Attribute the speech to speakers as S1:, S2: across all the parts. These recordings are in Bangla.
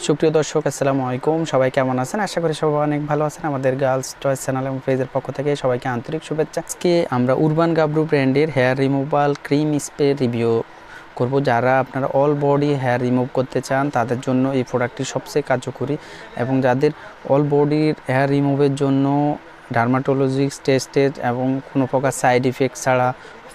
S1: সুপ্রিয় দর্শক আসসালামু আলাইকুম, সবাই কেমন আছেন? আশা করি সবাই অনেক ভালো আছেন। আমাদের গার্লস চয়েস চ্যানেল এবং পেজের পক্ষ থেকে সবাইকে আন্তরিক শুভেচ্ছা। আজকে আমরা উরবান গাবরু ব্র্যান্ডের hair removal cream spray review করব। যারা আপনারা অল বডি হেয়ার রিমুভ করতে চান তাদের জন্য এই প্রোডাক্টটি সবচেয়ে কার্যকরী, এবং যাদের অল বডির হেয়ার রিমুভের জন্য ডার্মাটোলজিক্স টেস্টেড এবং কোনো প্রকার সাইড ইফেক্ট ছাড়া,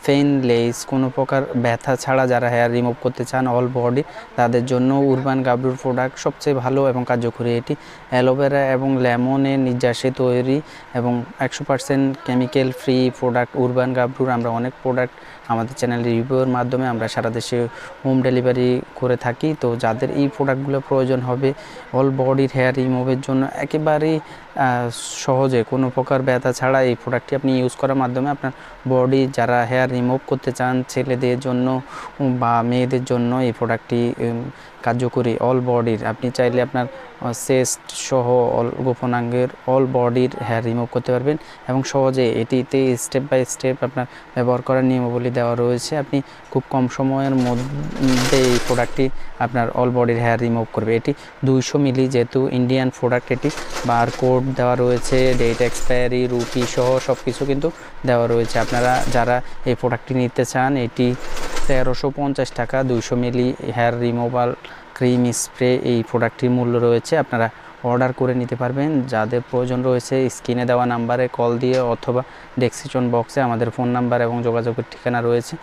S1: পেইনলেস, কোনো প্রকার ব্যথা ছাড়া যারা হেয়ার রিমুভ করতে চান অল বডি, তাদের জন্য উরবান গাবরুর প্রোডাক্ট সবচেয়ে ভালো এবং কার্যকরী। এটি অ্যালোভেরা এবং লেমনের নির্যাসে তৈরি এবং 100% কেমিক্যাল ফ্রি প্রোডাক্ট উরবান গাবরুর। আমরা অনেক প্রোডাক্ট আমাদের চ্যানেলের রিভিউর মাধ্যমে আমরা সারা দেশে হোম ডেলিভারি করে থাকি। তো যাদের এই প্রোডাক্টগুলো প্রয়োজন হবে অল বডির হেয়ার রিমুভের জন্য, একেবারেই সহজে কোনো প্রকার ব্যথা ছাড়া এই প্রোডাক্টটি আপনি ইউজ করার মাধ্যমে আপনার বডি যারা হেয়ার রিমুভ করতে চান ছেলেদের জন্য বা মেয়েদের জন্য এই প্রোডাক্টটি কার্যকরী অল বডির। আপনি চাইলে আপনার চেস্ট সহ অল গোপনাঙ্গের অল বডির হেয়ার রিমুভ করতে পারবেন এবং সহজে এটিতে স্টেপ বাই স্টেপ আপনার ব্যবহার করার নিয়মাবলী দেওয়া রয়েছে। আপনি খুব কম সময়ের মধ্যে এই প্রোডাক্টটি আপনার অল বডির হেয়ার রিমুভ করবে। এটি 200 মিলি, যেহেতু ইন্ডিয়ান প্রোডাক্ট, এটি বারকোড দেওয়া রয়েছে, ডেট এক্সপায়ারি, রুপি সহ সব কিছু কিন্তু দেওয়া রয়েছে। আপনারা যারা এই প্রোডাক্টটি নিতে চান, এটি 1350 টাকা 200 মিলি হেয়ার রিমুভাল ক্রিম স্প্রে এই প্রোডাক্টটির মূল্য রয়েছে। আপনারা অর্ডার করে নিতে পারবেন। যাদের প্রয়োজন রয়েছে স্ক্রিনে দেওয়া নাম্বারে কল দিয়ে অথবা ডেসক্রিপশন বক্সে আমাদের ফোন নাম্বার এবং যোগাযোগের ঠিকানা রয়েছে।